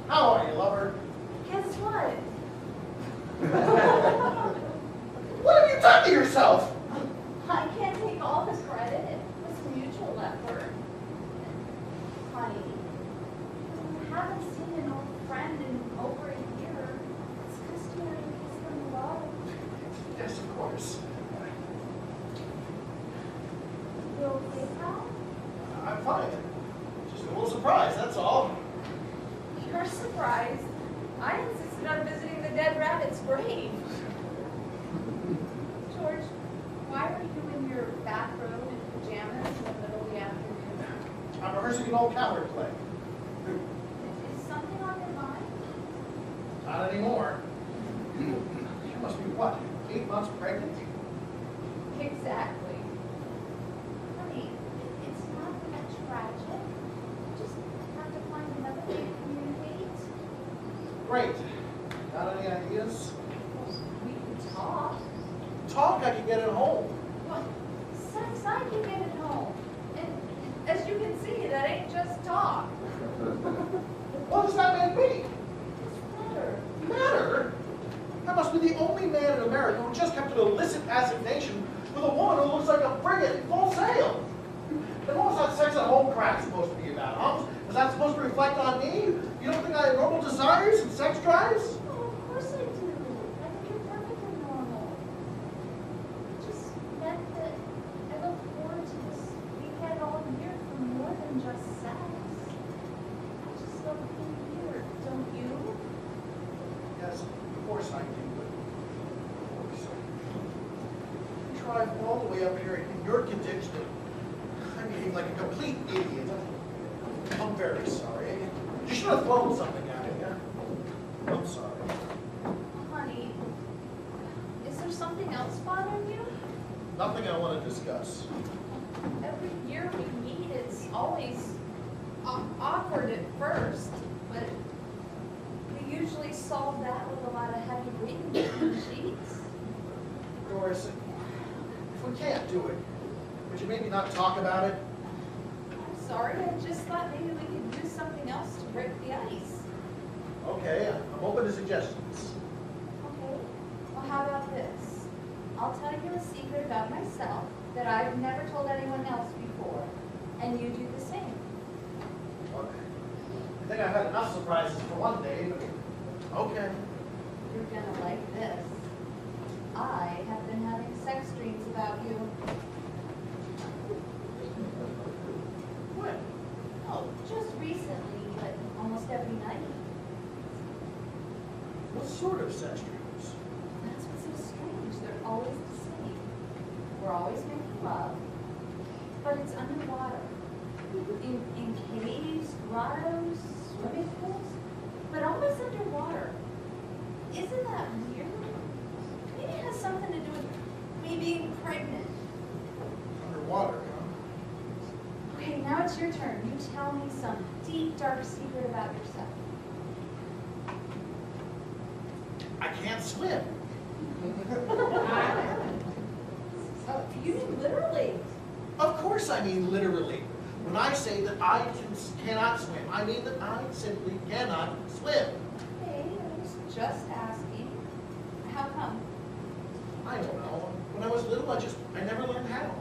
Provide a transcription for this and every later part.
How are you, lover? Guess what? What have you done to yourself? I can't take all the credit. It was a mutual effort. Honey, I haven't seen an old friend in over a year. It's customary to kiss them love. Yes, of course. You okay, pal? I'm fine. Just a little surprised, that's all. You're surprised. I insisted on visiting the dead rabbit's grave. George, why are you in your bathrobe and pajamas in the middle of the afternoon? I'm rehearsing an old coward play. Is something on your mind? Not anymore. You must be, what, 8 months pregnant? Exactly. Honey, it's not that tragic. You just have to find another way to communicate. Great. Got any ideas? We can talk. Talk, I can get it home. Well, sex, I can get it home. And as you can see, that ain't just talk. What does that make me? It's better. Matter? I must be the only man in America who just kept an illicit assignation with a woman who looks like a frigate in full sail. And what was that sex at home crap supposed to be about, huh? Was that supposed to reflect on me? You don't think I have normal desires and sex drives? Oh, of course I do. I think you're perfectly normal. Just meant that I look forward to this weekend all year for more than just sex. I just love being here, don't you? Yes, of course I do, but of course. I drive all the way up here in your condition. I'm behaving like a complete idiot. I'm very sorry. You should have thrown something at me, huh? I'm sorry. Honey, is there something else bothering you? Nothing I want to discuss. Every year we meet, it's always awkward at first, but we usually solve that with a lot of heavy reading between the sheets. Doris, if we can't do it, would you maybe not talk about it? I'm sorry, I just thought maybe we could do something else to break the ice. Okay, I'm open to suggestions. Okay, well how about this? I'll tell you a secret about myself that I've never told anyone else before, and you do the same. Okay. I think I've had enough surprises for one day, but okay. You're gonna like this. I have been having sex dreams about you. When? Oh, just recently, but almost every night. What sort of sex dreams? That's what's so strange. They're always the same. We're always making love, but it's underwater. In caves, grottos, swimming pools, but always underwater. Isn't that weird? Maybe it has something it's your turn. You tell me some deep, dark secret about yourself. I can't swim. Oh, you mean literally? Of course I mean literally. When I say that I cannot swim, I mean that I simply cannot swim. Hey, I was just asking. How come? I don't know. When I was little, I never learned how.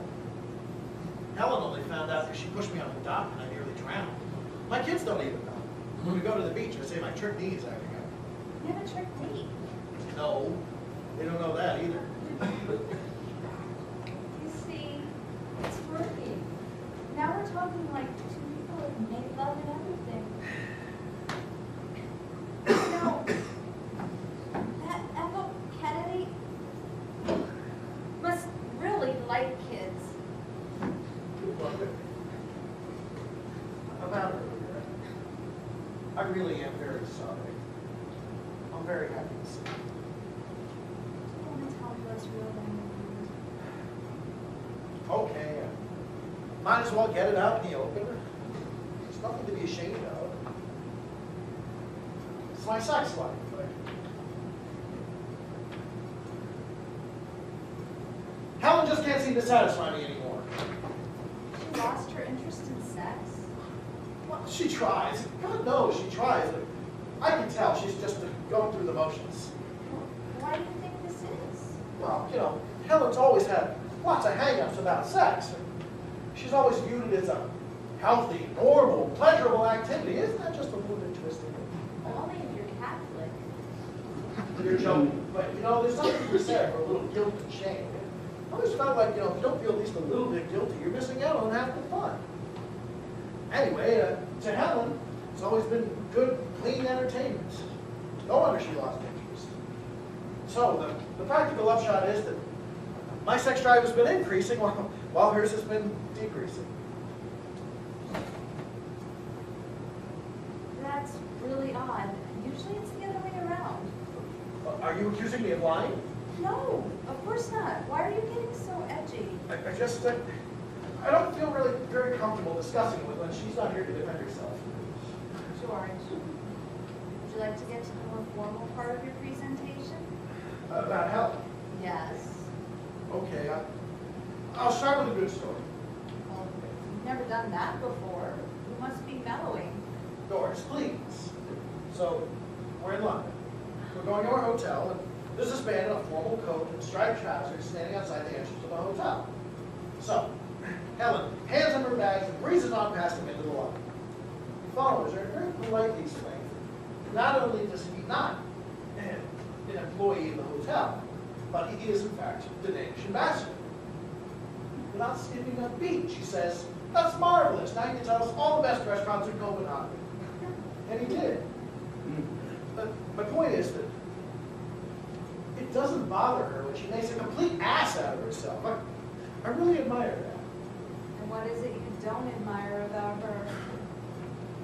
Helen only found out because she pushed me on the dock and I nearly drowned. My kids don't even know. When we go to the beach, I say my trick knee is acting up. You have a trick knee. No, they don't know that either. You see, it's working. Now we're talking like two people who make love and everything. You know, that Ethel Kennedy must really like kids. About her, I really am very sorry. I'm very happy to see you. I want to tell you what's real than Okay, might as well get it out in the open. There's nothing to be ashamed of. It's my sex life. Helen just can't seem to satisfy me anymore. She lost her interest in sex? Well, she tries. God knows she tries. But I can tell she's just going through the motions. Why do you think this is? Well, you know, Helen's always had lots of hang-ups about sex. She's always viewed it as a healthy, normal, pleasurable activity. Isn't that just a little bit twisted? Only if you're Catholic. You're joking. But, you know, there's something to be said for a little guilt and shame. I always felt like, you know, if you don't feel at least a little bit guilty, you're missing out on half the fun. Anyway, to Helen, it's always been good, clean entertainment. No wonder she lost interest. So, the practical upshot is that my sex drive has been increasing while hers has been decreasing. That's really odd. Usually it's the other way around. Are you accusing me of lying? No, of course not. Why are you getting so edgy? I don't feel really very comfortable discussing it with when she's not here to defend herself. George, would you like to get to the more formal part of your presentation? About Helen? Yes. Okay, I'll start with a good story. Well, you've never done that before. You must be mellowing. Doris, please. So, we're in London. We're going to our hotel, and there's this man in a formal coat and striped trousers standing outside the entrance of the hotel. So, Helen hands him her bags and breezes on past him into the lobby. He follows her and very politely explains that not only does he not an employee of the hotel, but he is, in fact, the Danish ambassador. Without skipping a beat, she says, "That's marvelous. Now you can tell us all the best restaurants in Copenhagen." And he did. But my point is that it doesn't bother her when she makes a complete ass out of herself. I really admire that. And what is it you don't admire about her?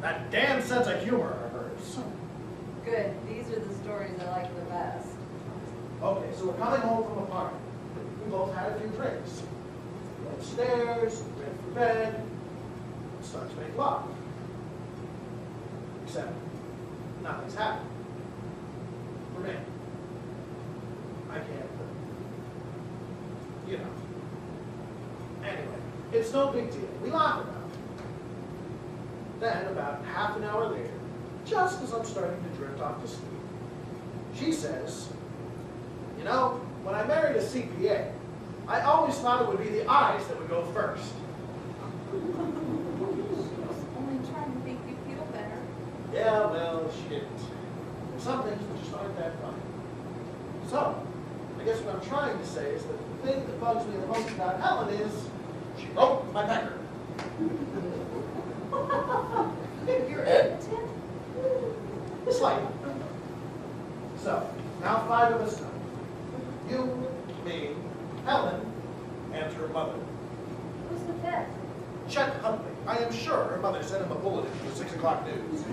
That damn sense of humor of hers. Good. These are the stories I like the best. Okay, so we're coming home from a party. We both had a few drinks. We went upstairs, we went for bed, started to make love. Except, nothing's happened. For me. I can't, you know. Anyway, it's no big deal. We laugh about it. Then, about half an hour later, just as I'm starting to drift off to sleep, she says, "You know, when I married a CPA, I always thought it would be the eyes that would go first." Only trying to make you feel better. Yeah, well, she didn't. There's some things that just aren't that funny. So, I guess what I'm trying to say is that the thing that bugs me the most about Helen is she broke my pecker. You're impotent? Slightly. So, now 5 of us know. You, me, Helen, and her mother. Who's the fifth? Chet Huntley. I am sure her mother sent him a bulletin for the 6 o'clock news.